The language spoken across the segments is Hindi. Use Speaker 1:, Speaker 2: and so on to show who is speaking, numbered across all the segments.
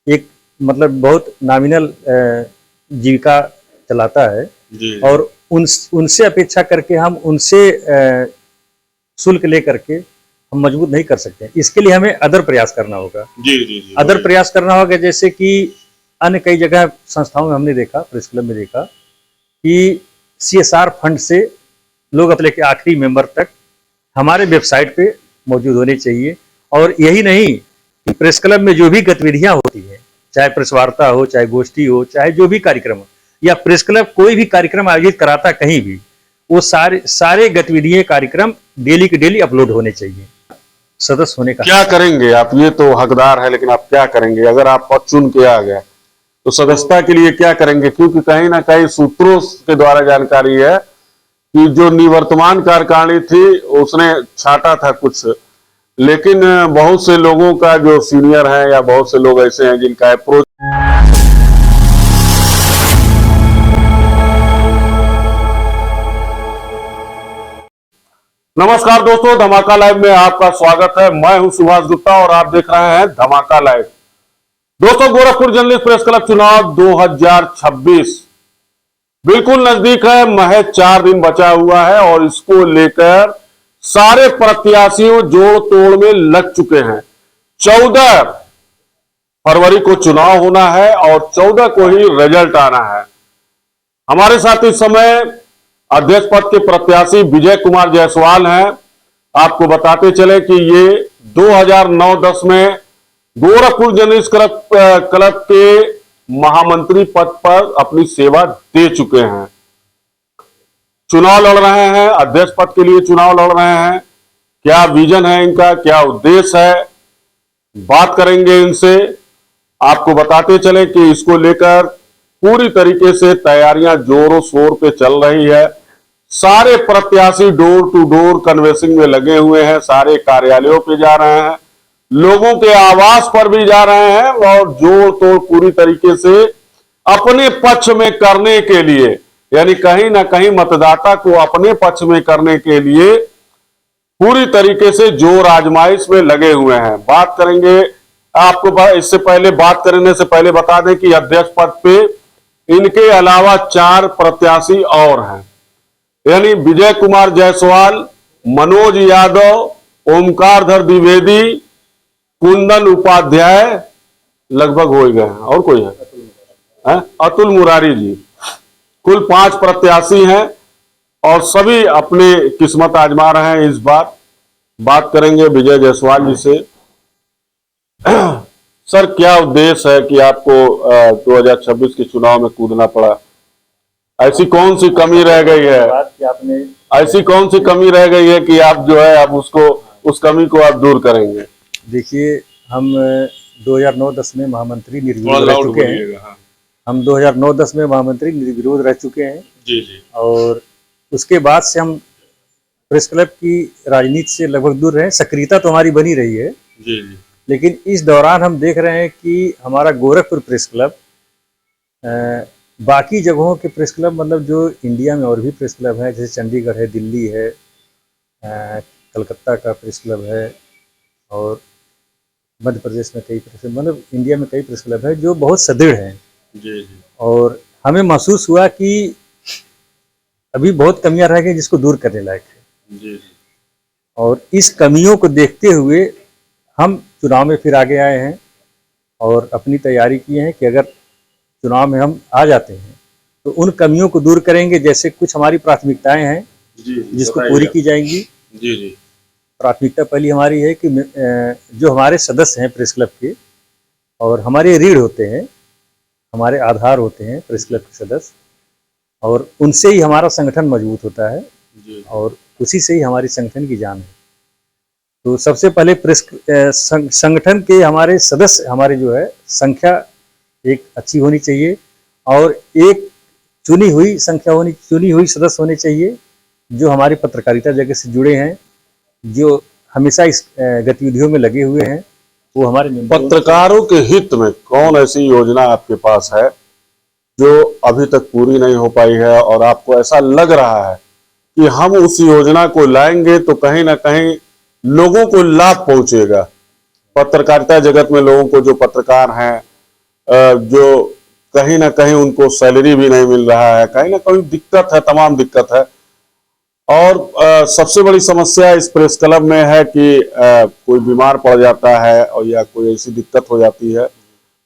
Speaker 1: एक मतलब बहुत नॉमिनल जीविका चलाता है
Speaker 2: जी
Speaker 1: और उनसे अपेक्षा करके हम उनसे शुल्क लेकर के हम मजबूत नहीं कर सकते। इसके लिए हमें अदर प्रयास करना होगा।
Speaker 2: जी जी जी
Speaker 1: अदर प्रयास करना होगा, जैसे कि अन्य कई जगह संस्थाओं में हमने देखा, प्रेस क्लब में देखा कि CSR फंड से लोग अपने के आखिरी मेंबर तक हमारे वेबसाइट पे मौजूद होने चाहिए। और यही नहीं कि प्रेस क्लब में जो भी गतिविधियां होती हैं, चाहे प्रेस वार्ता हो, चाहे गोष्ठी हो, चाहे जो भी कार्यक्रम हो, या प्रेस क्लब कोई भी कार्यक्रम आयोजित कराता कहीं भी, वो सारे गतिविधियां कार्यक्रम डेली के डेली अपलोड होने चाहिए। सदस्य होने का
Speaker 2: क्या करेंगे आप? ये तो हकदार है, लेकिन आप क्या करेंगे अगर आप पद चुन के आ गए तो सदस्यता के लिए क्या करेंगे? क्योंकि कहीं ना कहीं सूत्रों के द्वारा जानकारी है कि जो निवर्तमान कार्यकारिणी थी उसने छाटा था कुछ, लेकिन बहुत से लोगों का जो सीनियर है या बहुत से लोग ऐसे हैं जिनका अप्रोच। नमस्कार दोस्तों, धमाका लाइव में आपका स्वागत है। मैं हूं सुभाष गुप्ता और आप देख रहे हैं धमाका लाइव। दोस्तों, गोरखपुर जर्नलिस्ट प्रेस क्लब चुनाव 2026 बिल्कुल नजदीक है। महज 4 दिन बचा हुआ है और इसको लेकर सारे प्रत्याशियों जोड़ तोड़ में लग चुके हैं। 14 फरवरी को चुनाव होना है और 14 को ही रिजल्ट आना है। हमारे साथ इस समय अध्यक्ष पद के प्रत्याशी विजय कुमार जायसवाल हैं। आपको बताते चले कि ये 2009-10 में गोरखपुर जर्नलिस्ट क्लब के महामंत्री पद पर अपनी सेवा दे चुके हैं। चुनाव लड़ रहे हैं, अध्यक्ष पद के लिए चुनाव लड़ रहे हैं। क्या विजन है इनका, क्या उद्देश्य है, बात करेंगे इनसे। आपको बताते चले कि इसको लेकर पूरी तरीके से तैयारियां जोरों शोर पे चल रही है। सारे प्रत्याशी डोर टू डोर कन्वेंसिंग में लगे हुए हैं, सारे कार्यालयों पे जा रहे हैं, लोगों के आवास पर भी जा रहे हैं और जोड़ तोड़ पूरी तरीके से अपने पक्ष में करने के लिए, यानी कहीं ना कहीं मतदाता को अपने पक्ष में करने के लिए पूरी तरीके से जोर आजमाइश में लगे हुए हैं। बात करेंगे आपको, इससे पहले बात करने से पहले बता दें कि अध्यक्ष पद पे इनके अलावा 4 प्रत्याशी और हैं, यानी विजय कुमार जायसवाल, मनोज यादव, ओमकारधर द्विवेदी, कुंदन उपाध्याय, लगभग हो गए हैं, और कोई है? अतुल मुरारी जी। कुल 5 प्रत्याशी हैं और सभी अपने किस्मत आजमा रहे हैं इस बार। बात करेंगे विजय जायसवाल जी से। सर, क्या उद्देश्य है कि आपको 2026 के चुनाव में कूदना पड़ा? ऐसी कौन सी कमी रह गई है, ऐसी कौन सी कमी रह गई है कि आप जो है आप उसको, उस कमी को आप दूर करेंगे?
Speaker 1: देखिए, हम 2009-10 में महामंत्री निर्विरोध रह चुके हैं। हम 2009-10 में महामंत्री निर्विरोध रह चुके हैं
Speaker 2: जी जी।
Speaker 1: और उसके बाद से हम प्रेस क्लब की राजनीति से लगभग दूर रहे। सक्रियता तो हमारी बनी रही है
Speaker 2: जी जी।
Speaker 1: लेकिन इस दौरान हम देख रहे हैं कि हमारा गोरखपुर प्रेस क्लब बाकी जगहों के प्रेस क्लब, मतलब जो इंडिया में और भी प्रेस क्लब है, जैसे चंडीगढ़ है, दिल्ली है, कलकत्ता का प्रेस क्लब है और मध्य प्रदेश में कई प्रेस, मतलब इंडिया में कई प्रेस क्लब है जो बहुत सुदृढ़ हैं।
Speaker 2: जी जी।
Speaker 1: और हमें महसूस हुआ कि अभी बहुत कमियां रह गई जिसको दूर करने लायक है।
Speaker 2: जी।
Speaker 1: और इस कमियों को देखते हुए हम चुनाव में फिर आगे आए हैं और अपनी तैयारी की है कि अगर चुनाव में हम आ जाते हैं तो उन कमियों को दूर करेंगे। जैसे कुछ हमारी प्राथमिकताएं हैं
Speaker 2: जी,
Speaker 1: जिसको पूरी की जाएंगी।
Speaker 2: जी जी।
Speaker 1: प्राथमिकता पहली हमारी है कि जो हमारे सदस्य हैं प्रेस क्लब के और हमारे रीढ़ होते हैं, हमारे आधार होते हैं प्रेस क्लब के सदस्य, और उनसे ही हमारा संगठन मजबूत होता है और उसी से ही हमारी संगठन की जान है। तो सबसे पहले प्रेस संगठन के हमारे सदस्य, हमारे जो है संख्या एक अच्छी होनी चाहिए और एक चुनी हुई सदस्य होने चाहिए जो हमारी पत्रकारिता जगत से जुड़े हैं, जो हमेशा इस गतिविधियों में लगे हुए हैं। वो हमारे
Speaker 2: पत्रकारों के हित में कौन ऐसी योजना आपके पास है जो अभी तक पूरी नहीं हो पाई है और आपको ऐसा लग रहा है कि हम उस योजना को लाएंगे तो कहीं ना कहीं लोगों को लाभ पहुंचेगा? पत्रकारिता जगत में लोगों को, जो पत्रकार हैं, जो कहीं ना कहीं उनको सैलरी भी नहीं मिल रहा है, कहीं ना कहीं दिक्कत है, तमाम दिक्कत है। और सबसे बड़ी समस्या इस प्रेस क्लब में है कि कोई बीमार पड़ जाता है और या कोई ऐसी दिक्कत हो जाती है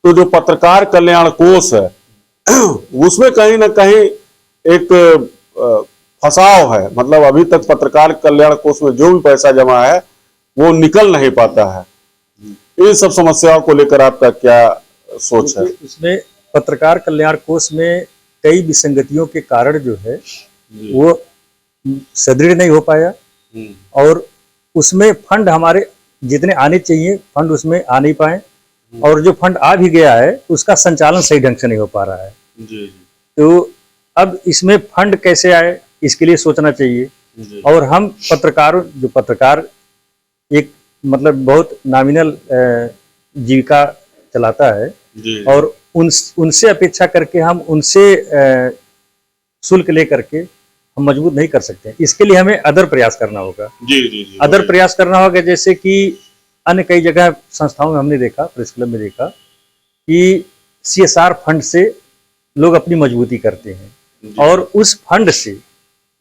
Speaker 2: तो जो पत्रकार कल्याण कोष है उसमें कहीं ना कहीं एक फंसाव है। मतलब अभी तक पत्रकार कल्याण कोष में जो भी पैसा जमा है वो निकल नहीं पाता है। इन सब समस्याओं को लेकर आपका क्या सोच है?
Speaker 1: इसमें पत्रकार कल्याण कोष में कई विसंगतियों के कारण जो है वो सुदृढ़ नहीं हो पाया और उसमें फंड हमारे जितने आने चाहिए फंड उसमें आ नहीं पाए और जो फंड आ भी गया है उसका संचालन सही ढंग से नहीं हो पा रहा है। तो अब इसमें फंड कैसे आए इसके लिए सोचना चाहिए। और हम पत्रकार एक मतलब बहुत नॉमिनल जीविका चलाता है और उनसे अपेक्षा करके हम उनसे शुल्क ले करके हम मजबूत नहीं कर सकते। इसके लिए हमें अदर प्रयास करना होगा। अदर प्रयास करना होगा, जैसे कि अन्य कई जगह संस्थाओं में हमने देखा, प्रेस क्लब में देखा कि CSR फंड से लोग अपनी मजबूती करते हैं और उस फंड से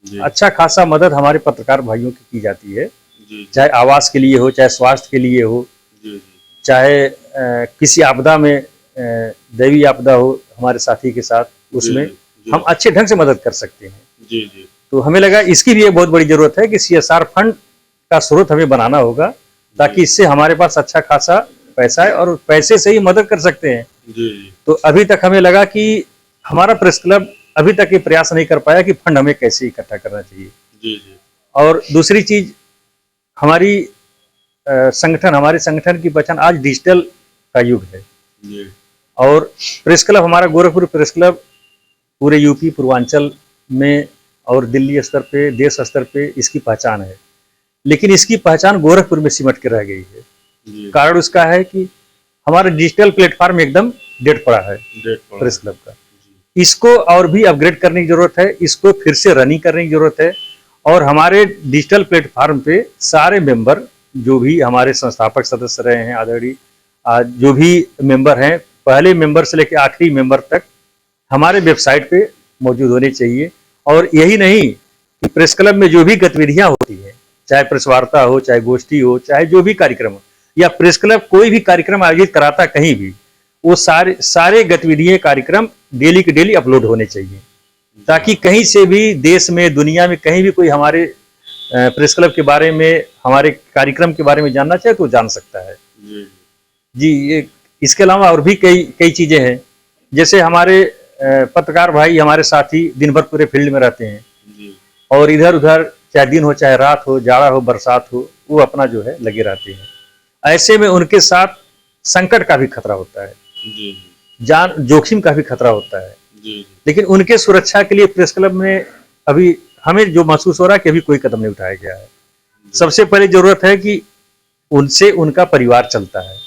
Speaker 1: अच्छा खासा मदद हमारे पत्रकार भाइयों की जाती है, चाहे आवास के लिए हो, चाहे स्वास्थ्य के लिए हो, चाहे किसी आपदा में दैवीय आपदा हो हमारे साथी के साथ, उसमें हम अच्छे ढंग से मदद कर सकते हैं। तो हमें लगा इसकी भी एक बहुत बड़ी जरूरत है कि CSR फंड का स्रोत हमें बनाना होगा ताकि इससे हमारे पास अच्छा खासा पैसा है और पैसे से ही मदद कर सकते हैं। तो अभी तक हमें लगा कि हमारा प्रेस क्लब अभी तक ये प्रयास नहीं कर पाया कि फंड हमें कैसे इकट्ठा करना चाहिए। और दूसरी चीज हमारे संगठन की पहचान आज डिजिटल का युग है और प्रेस क्लब हमारा गोरखपुर प्रेस क्लब पूरे यूपी पूर्वांचल में और दिल्ली स्तर पे, देश स्तर पे इसकी पहचान है, लेकिन इसकी पहचान गोरखपुर में सिमट के रह गई है। कारण उसका है कि हमारा डिजिटल प्लेटफॉर्म एकदम डेड पड़ा है प्रेस क्लब का। इसको और भी अपग्रेड करने की जरूरत है, इसको फिर से रनिंग करने की जरूरत है और हमारे डिजिटल प्लेटफॉर्म पे सारे मेंबर जो भी हमारे संस्थापक सदस्य रहे हैं, आदरणीय जो भी मेंबर हैं, पहले मेंबर से लेकर आखिरी मेंबर तक हमारे वेबसाइट पे मौजूद होने चाहिए। और यही नहीं कि प्रेस क्लब में जो भी गतिविधियां होती हैं, चाहे प्रेस वार्ता हो, चाहे गोष्ठी हो, चाहे जो भी कार्यक्रम हो, या प्रेस क्लब कोई भी कार्यक्रम आयोजित कराता कहीं भी, वो सारे गतिविधियां कार्यक्रम डेली के डेली अपलोड होने चाहिए ताकि कहीं से भी देश में दुनिया में कहीं भी कोई हमारे प्रेस क्लब के बारे में, हमारे कार्यक्रम के बारे में जानना चाहे तो जान सकता है। जी ये इसके अलावा और भी कई चीजें हैं, जैसे हमारे पत्रकार भाई, हमारे साथी दिन भर पूरे फील्ड में रहते हैं और इधर उधर चाहे दिन हो, चाहे रात हो, जाड़ा हो, बरसात हो, वो अपना जो है लगे रहते हैं। ऐसे में उनके साथ संकट का भी खतरा होता है, जान जोखिम का भी खतरा होता है। लेकिन उनके सुरक्षा के लिए प्रेस क्लब में अभी हमें जो महसूस हो रहा है कि अभी कोई कदम नहीं उठाया गया है। सबसे पहले जरूरत है कि उनसे उनका परिवार चलता है,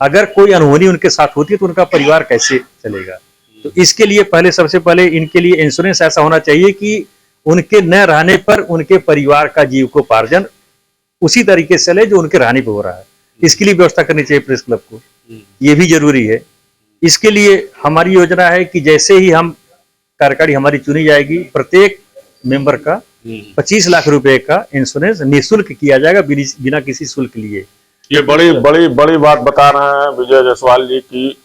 Speaker 1: अगर कोई अनहोनी उनके साथ होती है तो उनका परिवार कैसे चलेगा। तो इसके लिए सबसे पहले इनके लिए इंश्योरेंस ऐसा होना चाहिए कि उनके न रहने पर उनके परिवार का जीविकोपार्जन उसी तरीके से चले जो उनके रहने पर हो रहा है। इसके लिए व्यवस्था करनी चाहिए प्रेस क्लब को, ये भी जरूरी है। इसके लिए हमारी योजना है कि जैसे ही हम कार्यकारी हमारी चुनी जाएगी, प्रत्येक मेंबर का 25 लाख रुपए का इंश्योरेंस निःशुल्क किया जाएगा, बिना किसी शुल्क लिए।
Speaker 2: ये बड़ी बात बता रहे हैं विजय जायसवाल जी की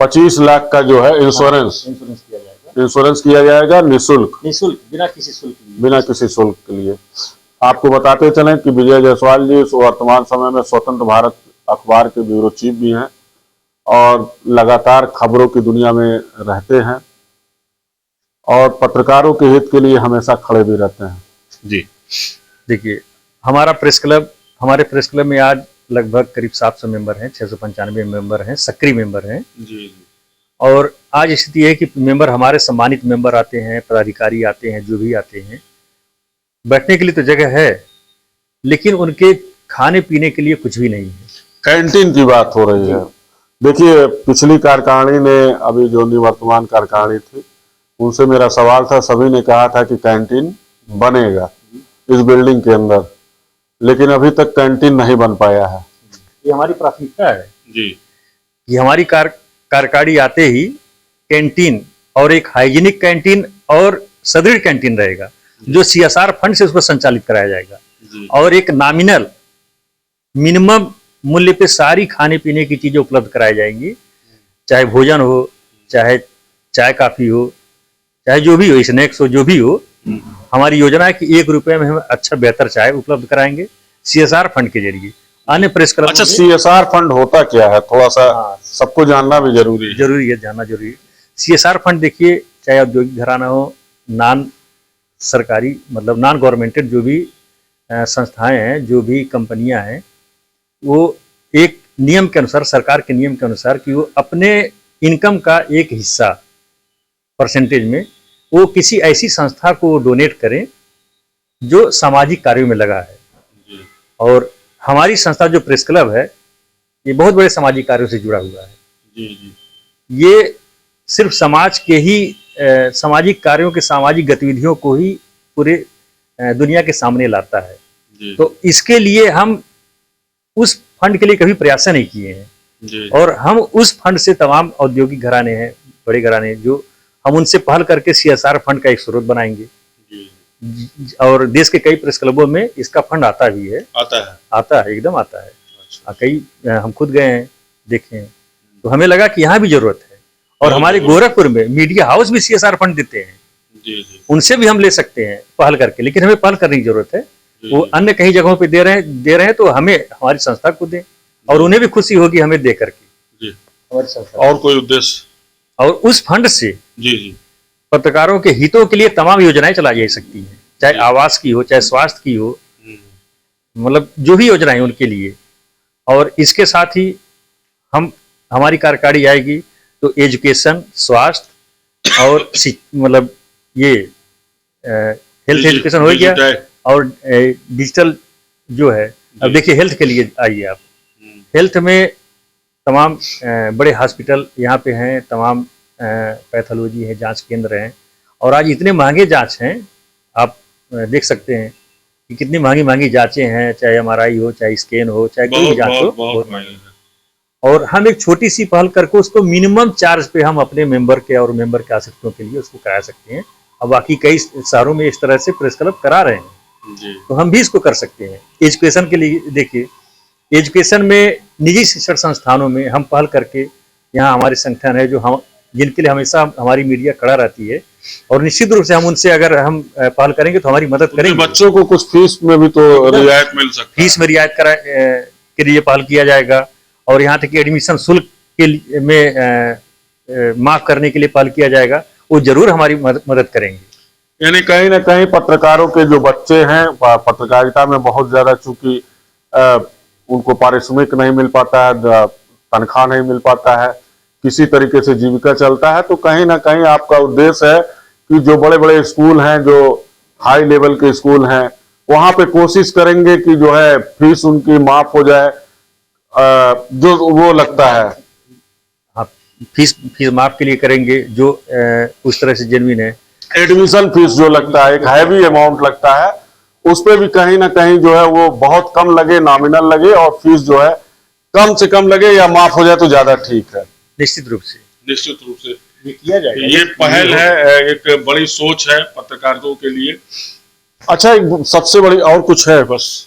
Speaker 2: 25 लाख का जो है इंश्योरेंस किया जाएगा निःशुल्क,
Speaker 1: बिना किसी
Speaker 2: शुल्क के लिए। आपको बताते चलें कि विजय जायसवाल जी वर्तमान समय में स्वतंत्र भारत अखबार के ब्यूरो चीफ भी हैं और लगातार खबरों की दुनिया में रहते हैं और पत्रकारों के हित के लिए हमेशा खड़े भी रहते हैं।
Speaker 1: जी देखिए, हमारे प्रेस क्लब में आज लगभग करीब 700 मेंबर हैं, 695 मेंबर हैं, सक्रिय मेंबर हैं। और आज स्थिति है कि मेंबर हमारे सम्मानित मेंबर आते हैं, पदाधिकारी आते हैं, जो भी आते हैं, बैठने के लिए तो जगह है लेकिन उनके खाने पीने के लिए कुछ भी नहीं है।
Speaker 2: कैंटीन की बात हो रही है। देखिए, पिछली कार्यकारिणी ने, अभी जो निवर्तमान कार्यकारिणी थी, उनसे मेरा सवाल था, सभी ने कहा था कि कैंटीन बनेगा इस बिल्डिंग के अंदर, लेकिन अभी तक कैंटीन नहीं बन पाया है।
Speaker 1: ये हमारी प्राथमिकता है
Speaker 2: जी।
Speaker 1: ये हमारी कार्यकारिणी आते ही कैंटीन और एक हाइजीनिक कैंटीन और सुदृढ़ कैंटीन रहेगा जो CSR फंड से उसको संचालित कराया जाएगा और एक नॉमिनल मिनिमम मूल्य पे सारी खाने पीने की चीजें उपलब्ध कराई जाएंगी, चाहे भोजन हो, चाहे चाय काफी हो, चाहे जो भी हो, स्नैक्स हो, जो भी हो। हमारी योजना है कि 1 रुपए में हम अच्छा बेहतर चाय उपलब्ध कराएंगे CSR फंड के जरिए। अन्य प्रेस क्लब
Speaker 2: अच्छा, CSR फंड होता क्या है, थोड़ा सा सबको जानना भी जरूरी
Speaker 1: है, जानना जरूरी है। CSR फंड देखिए, चाहे औद्योगिक घराना हो, नॉन सरकारी मतलब नॉन गवर्नमेंटेड जो भी संस्थाएं हैं, जो भी कंपनियां हैं, वो एक नियम के अनुसार, सरकार के नियम के अनुसार कि वो अपने इनकम का एक हिस्सा परसेंटेज में वो किसी ऐसी संस्था को डोनेट करें जो सामाजिक कार्यों में लगा है। और हमारी संस्था जो प्रेस क्लब है, ये बहुत बड़े सामाजिक कार्यों से जुड़ा हुआ है। ये सिर्फ समाज के ही सामाजिक कार्यों के, सामाजिक गतिविधियों को ही पूरे दुनिया के सामने लाता है। तो इसके लिए हम उस फंड के लिए कभी प्रयास नहीं किए हैं और हम उस फंड से तमाम औद्योगिक घराने हैं, बड़े घराने, जो हम उनसे पहल करके CSR फंड का एक स्रोत बनाएंगे। और देश के कई प्रेस क्लबों में इसका फंड आता भी है। आता है, एकदम आता है। अच्छा। कई हम खुद गए हैं, देखे हैं, तो हमें लगा कि यहाँ भी जरूरत है। और हमारे गोरखपुर में मीडिया हाउस भी CSR फंड देते हैं, उनसे भी हम ले सकते हैं पहल करके, लेकिन हमें पहल करने की जरूरत है। वो अन्य कई जगहों पे दे रहे हैं तो हमें हमारी संस्था को दें और उन्हें भी खुशी होगी हमें दे करके।
Speaker 2: और कोई उद्देश्य?
Speaker 1: और उस फंड से पत्रकारों के हितों के लिए तमाम योजनाएं चलाई जा सकती हैं, चाहे आवास की हो, चाहे स्वास्थ्य की हो, मतलब जो भी योजनाएं उनके लिए। और इसके साथ ही हमारी कार्यकारिणी आएगी तो एजुकेशन, स्वास्थ्य और मतलब ये हेल्थ एजुकेशन हो गया और डिजिटल जो है। अब देखिए हेल्थ के लिए आइए आप, हेल्थ में तमाम बड़े हॉस्पिटल यहाँ पे हैं, तमाम पैथोलॉजी है, जांच केंद्र हैं। और आज इतने महंगे जांच हैं, आप देख सकते हैं कि कितनी महंगी महंगी जांचें हैं, चाहे MRI हो, चाहे स्कैन हो, चाहे कोई भी जांच हो, बहुत महंगी है। और हम एक छोटी सी पहल करके उसको मिनिमम चार्ज पे हम अपने मेंबर के और मेंबर के आसक्तों के लिए उसको करा सकते हैं। अब बाकी कई शहरों में इस तरह से प्रेस क्लब करा रहे हैं, तो हम भी इसको कर सकते हैं। एजुकेशन के लिए देखिए, एजुकेशन में निजी शिक्षण संस्थानों में हम पहल करके, यहाँ हमारे संगठन है जो हम जिनके लिए हमेशा हमारी मीडिया खड़ा रहती है और निश्चित रूप से हम उनसे अगर हम पहल करेंगे तो हमारी मदद करेंगे।
Speaker 2: बच्चों को कुछ फीस में भी तो रियायत मिल सकती है, फीस
Speaker 1: में रियायत के लिए पहल किया जाएगा। और यहाँ तक कि एडमिशन शुल्क के लिए में माफ करने के लिए पहल किया जाएगा, वो जरूर हमारी मदद करेंगे।
Speaker 2: यानी कहीं ना कहीं पत्रकारों के जो बच्चे हैं, पत्रकारिता में बहुत ज्यादा, चूंकि उनको पारिश्रमिक नहीं मिल पाता है, तनख्वाह नहीं मिल पाता है, किसी तरीके से जीविका चलता है, तो कहीं ना कहीं आपका उद्देश्य है कि जो बड़े बड़े स्कूल हैं, जो हाई लेवल के स्कूल हैं, वहां पे कोशिश करेंगे कि जो है फीस उनकी माफ हो जाए, जो वो लगता है।
Speaker 1: हाँ, फीस माफ के लिए करेंगे जो उस तरह से जेन्युइन है।
Speaker 2: एडमिशन फीस जो लगता है, एक हैवी अमाउंट लगता है, उस पर भी कहीं ना कहीं जो है वो बहुत कम लगे, नॉमिनल लगे, और फीस जो है कम से कम लगे या माफ हो जाए तो ज्यादा ठीक है।
Speaker 1: निश्चित रूप से
Speaker 2: ये किया जाएगा। ये पहल है, एक बड़ी सोच है पत्रकारों के लिए। अच्छा, सबसे बड़ी और कुछ है? बस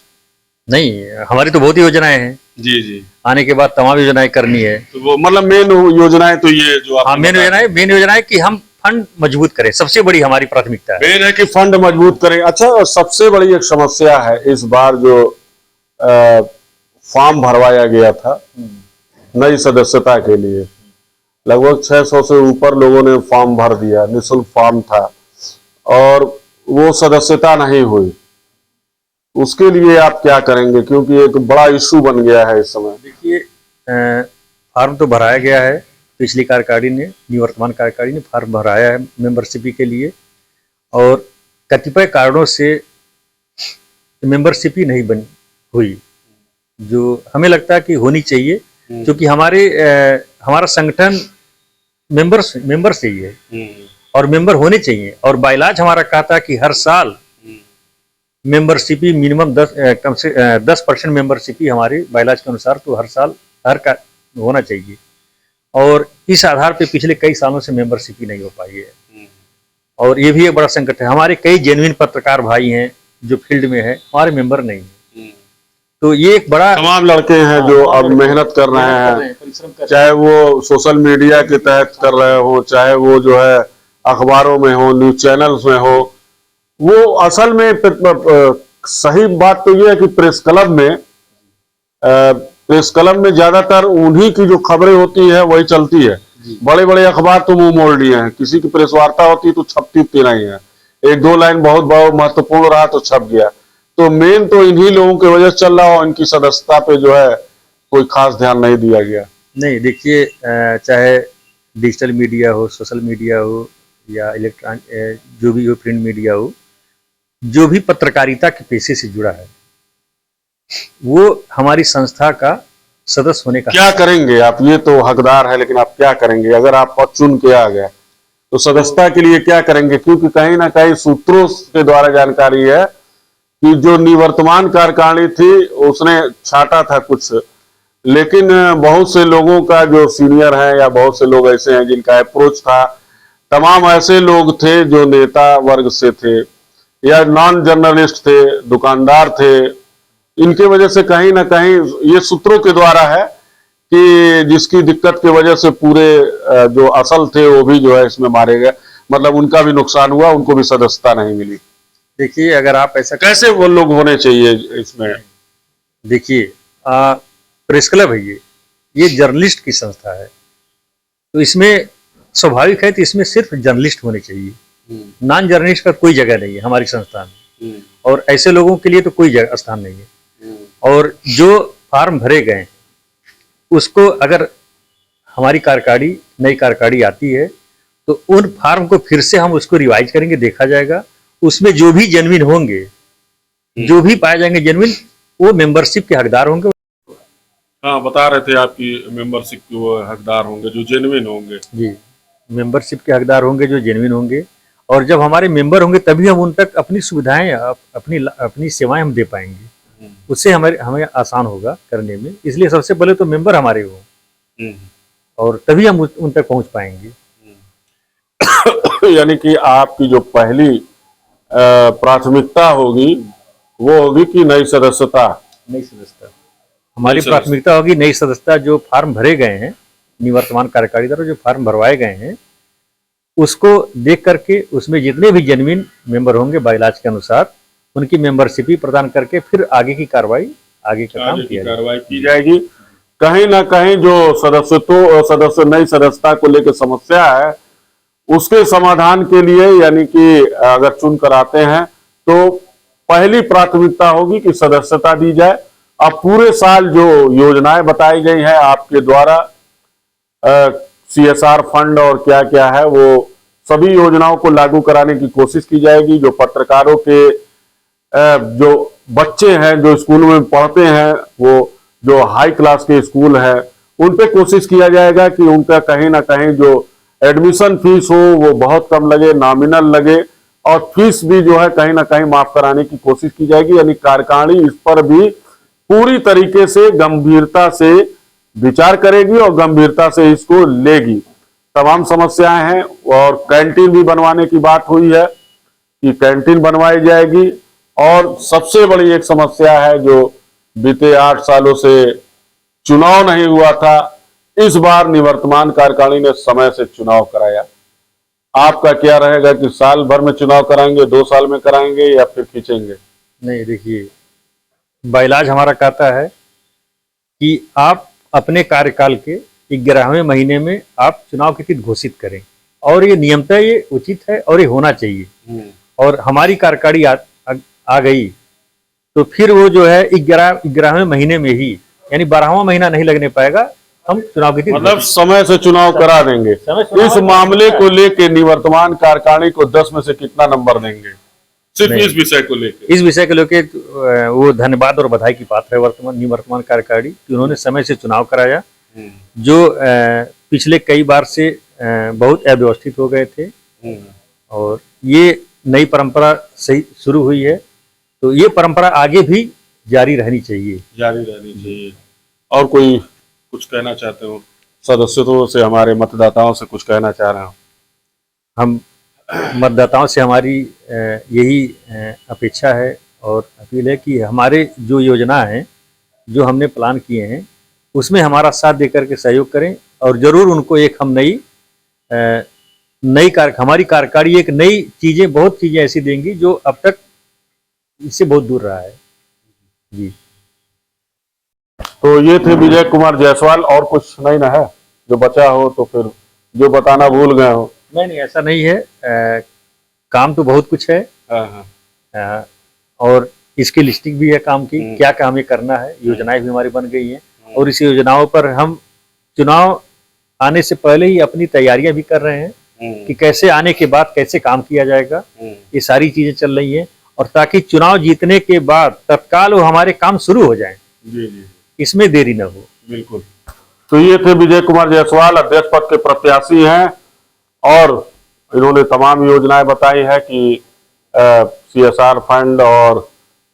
Speaker 1: नहीं, हमारी तो बहुत योजनाएं हैं।
Speaker 2: जी
Speaker 1: आने के बाद तमाम योजनाएं करनी है।
Speaker 2: तो वो मतलब मेन योजनाएं तो ये जो आप
Speaker 1: मेन योजनाएं कि हम फंड मजबूत करें, सबसे बड़ी हमारी प्राथमिकता है।
Speaker 2: मेन है कि फंड मजबूत करें। अच्छा, और सबसे बड़ी एक समस्या है इस बार जो फॉर्म भरवाया गया था नई सदस्यता के लिए, लगभग 600 से ऊपर लोगों ने फॉर्म भर दिया, निःशुल्क फॉर्म था, और वो सदस्यता नहीं हुई। उसके लिए आप क्या करेंगे, क्योंकि एक बड़ा इशू बन गया है इस समय?
Speaker 1: देखिए, फॉर्म तो भराया गया है, पिछली कार्यकारिणी ने, निवर्तमान कार्यकारिणी ने फॉर्म भराया है मेंबरशिप के लिए, और कतिपय कारणों से मेंबरशिप ही नहीं बनी हुई, जो हमें लगता है कि होनी चाहिए, क्योंकि हमारा संगठन मेंबर से ही है और मेंबर होने चाहिए। और बायलाज हमारा कहता है कि हर साल मेंबरशिप ही मिनिमम 10% मेंबरशिप ही हमारे बायलाज के अनुसार, तो हर साल का होना चाहिए। और इस आधार पे पिछले कई सालों से मेंबरशिप ही नहीं हो पाई है। और ये भी एक बड़ा संकट है। हमारे कई जेन्युइन पत्रकार भाई हैं जो फील्ड में है, हमारे मेंबर नहीं है। तो ये एक बड़ा,
Speaker 2: तमाम लड़के हैं जो अब मेहनत कर रहे हैं, चाहे वो सोशल मीडिया के तहत कर रहे हो, चाहे वो जो है अखबारों में हो, न्यूज चैनल्स में हो। वो असल में सही बात तो ये है कि प्रेस क्लब में ज्यादातर उन्हीं की जो खबरें होती है वही चलती है। बड़े बड़े अखबार तो मुंह मोड़ लिए हैं, किसी की प्रेस वार्ता होती तो छपती नहीं है, एक दो लाइन बहुत महत्वपूर्ण रहा तो छप गया। तो मेन तो इन्हीं लोगों की वजह से चल रहा हो, इनकी सदस्यता पे जो है कोई खास ध्यान नहीं दिया गया।
Speaker 1: नहीं देखिए, चाहे डिजिटल मीडिया हो, सोशल मीडिया हो या इलेक्ट्रॉनिक जो भी हो, प्रिंट मीडिया हो, जो भी पत्रकारिता के पेशे से जुड़ा है वो हमारी संस्था का सदस्य होने का।
Speaker 2: क्या करेंगे आप? ये तो हकदार है, लेकिन आप क्या करेंगे अगर आप चुन के आ गए तो सदस्यता के लिए क्या करेंगे? क्योंकि कहीं ना कहीं सूत्रों के द्वारा जानकारी है कि जो निवर्तमान कार्यकारिणी थी उसने छाटा था कुछ, लेकिन बहुत से लोगों का जो सीनियर है या बहुत से लोग ऐसे हैं जिनका अप्रोच था, तमाम ऐसे लोग थे जो नेता वर्ग से थे या नॉन जर्नलिस्ट थे, दुकानदार थे। इनके वजह से कहीं ना कहीं ये सूत्रों के द्वारा है कि जिसकी दिक्कत की वजह से पूरे जो असल थे वो भी जो है इसमें मारे गए, मतलब उनका भी नुकसान हुआ, उनको भी सदस्यता नहीं मिली।
Speaker 1: देखिए, अगर आप ऐसा,
Speaker 2: कैसे वो लोग होने चाहिए इसमें?
Speaker 1: देखिए, प्रेस क्लब है ये जर्नलिस्ट की संस्था है, तो इसमें स्वाभाविक है तो इसमें सिर्फ जर्नलिस्ट होने चाहिए, नॉन जर्नलिस्ट का कोई जगह नहीं है हमारी संस्था में, और ऐसे लोगों के लिए तो कोई जगह स्थान नहीं है। और जो फार्म भरे गए उसको अगर हमारी कार्यकारिणी, नई कार्यकारिणी आती है तो उन फार्म को फिर से हम उसको रिवाइज करेंगे, देखा जाएगा, उसमें जो भी जेन्युइन होंगे, जो भी पाए जाएंगे जेन्युइन, वो मेंबरशिप के हकदार होंगे।
Speaker 2: हाँ, बता रहे थे आपकी मेंबरशिप के वो हकदार होंगे जो जेन्युइन होंगे।
Speaker 1: जी, मेंबरशिप के हकदार होंगे जो जेन्युइन होंगे, और जब हमारे मेंबर होंगे तभी हम उन तक अपनी सुविधाएं, अपनी सेवाएं हम दे पाएंगे, उससे हमें आसान होगा करने में। इसलिए सबसे पहले तो मेंबर हमारे हो, और तभी हम उन तक पहुंच पाएंगे।
Speaker 2: यानी कि आपकी जो पहली प्राथमिकता होगी वो होगी कि नई सदस्यता।
Speaker 1: हमारी प्राथमिकता होगी नई सदस्यता। जो फार्म भरे गए हैं निवर्तमान कार्यकारिणी द्वारा, जो फार्म भरवाए गए हैं, उसको देख करके उसमें जितने भी जेन्युइन मेंबर होंगे बाइलाज के अनुसार, उनकी मेंबरशिप ही प्रदान करके फिर आगे की कार्रवाई, आगे का काम की
Speaker 2: जाएगी। कहीं ना कहीं जो सदस्य नई सदस्यता को लेकर समस्या है उसके समाधान के लिए, यानी कि अगर चुन कर आते हैं तो पहली प्राथमिकता होगी कि सदस्यता दी जाए। अब पूरे साल जो योजनाएं बताई गई हैं आपके द्वारा, CSR फंड और क्या क्या है, वो सभी योजनाओं को लागू कराने की कोशिश की जाएगी। जो पत्रकारों के जो बच्चे हैं जो स्कूल में पढ़ते हैं, वो जो हाई क्लास के स्कूल हैं, उन पे कोशिश किया जाएगा कि उनका कहीं ना कहीं जो एडमिशन फीस हो वो बहुत कम लगे, नॉमिनल लगे, और फीस भी जो है कहीं ना कहीं माफ कराने की कोशिश की जाएगी। यानी कार्यकारिणी इस पर भी पूरी तरीके से गंभीरता से विचार करेगी और गंभीरता से इसको लेगी। तमाम समस्याएं हैं, और कैंटीन भी बनवाने की बात हुई है कि कैंटीन बनवाई जाएगी। और सबसे बड़ी एक समस्या है जो बीते 8 सालों से चुनाव नहीं हुआ था, इस बार निवर्तमान कार्यकारिणी ने समय से चुनाव कराया। आपका क्या रहेगा कि साल भर में चुनाव कराएंगे, 2 साल में कराएंगे, या फिर खींचेंगे?
Speaker 1: नहीं, देखिए, बाइलाज हमारा कहता है कि आप अपने कार्यकाल के 11वें महीने में आप चुनाव की तिथि घोषित करें, और ये नियमतः ये उचित है और ये होना चाहिए। और हमारी कार्यकारिणी आ गई तो फिर वो जो है 11वें महीने में ही, यानी 12वां महीना नहीं लगने पाएगा, हम चुनाव की तिथि,
Speaker 2: मतलब समय से चुनाव करा देंगे। इस मामले को लेके निवर्तमान कार्यकारिणी को 10 में से कितना नंबर देंगे? सिर्फ इस विषय को लेकर?
Speaker 1: इस विषय को लेकर वो धन्यवाद और बधाई की पात्र है निवर्तमान कार्यकारिणी कि उन्होंने समय से चुनाव कराया, जो पिछले कई बार से बहुत अव्यवस्थित हो गए थे, और ये नई परंपरा सही शुरू हुई है, तो ये परंपरा आगे भी जारी रहनी चाहिए।
Speaker 2: और कोई कुछ कहना चाहते हो? सदस्यों से, हमारे मतदाताओं से कुछ कहना चाह रहे हो?
Speaker 1: हम मतदाताओं से हमारी यही अपेक्षा है और अपील है कि हमारे जो योजना है, जो हमने प्लान किए हैं, उसमें हमारा साथ देकर के सहयोग करें और ज़रूर उनको एक हम हमारी कार्यकारिणी एक नई चीज़ें, बहुत चीज़ें ऐसी देंगी जो अब तक इससे बहुत दूर रहा है जी।
Speaker 2: तो ये थे विजय कुमार जायसवाल। और कुछ नहीं ना है जो बचा हो तो फिर जो बताना भूल गए हो?
Speaker 1: नहीं, ऐसा नहीं है। काम तो बहुत कुछ है। और इसकी लिस्टिंग भी है काम की, क्या क्या हमें करना है। योजनाएं भी हमारी बन गई हैं और इस योजनाओं पर हम चुनाव आने से पहले ही अपनी तैयारियां भी कर रहे हैं कि कैसे आने के बाद कैसे काम किया जाएगा। ये सारी चीजें चल रही हैं और ताकि चुनाव जीतने के बाद तत्काल वो हमारे काम शुरू हो जाएं, इसमें देरी न हो।
Speaker 2: बिल्कुल। तो ये थे विजय कुमार जायसवाल, अध्यक्ष पद के प्रत्याशी हैं और इन्होंने तमाम योजनाएं बताई है कि CSR फंड और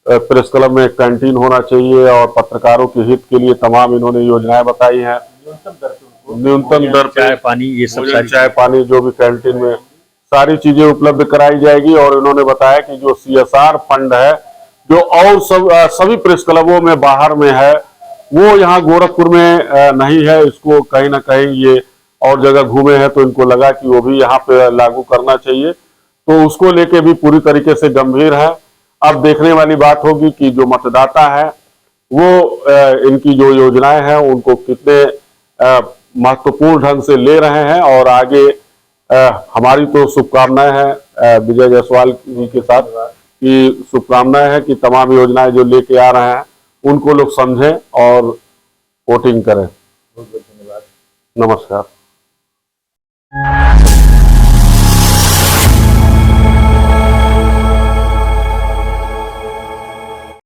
Speaker 2: प्रेस क्लब में एक कैंटीन होना चाहिए और पत्रकारों के हित के लिए तमाम इन्होंने योजनाएं बताई हैं। न्यूनतम दर पे
Speaker 1: चाय पानी, ये सब सारी
Speaker 2: चाय पानी जो भी कैंटीन में सारी चीजें उपलब्ध कराई जाएगी। और इन्होंने बताया कि जो CSR फंड है जो और सभी प्रेस क्लबों में बाहर में है, वो यहाँ गोरखपुर में नहीं है। इसको कहीं ना कहीं ये और जगह घूमे हैं तो इनको लगा कि वो भी यहाँ पे लागू करना चाहिए, तो उसको लेके भी पूरी तरीके से गंभीर है। अब देखने वाली बात होगी कि जो मतदाता है वो इनकी जो योजनाएं हैं उनको कितने महत्वपूर्ण ढंग से ले रहे हैं। और आगे हमारी तो शुभकामनाएं हैं विजय जायसवाल जी के साथ कि शुभकामनाएं हैं कि तमाम योजनाएं जो लेके आ रहे हैं उनको लोग समझें और वोटिंग करें। बहुत बहुत धन्यवाद। नमस्कार।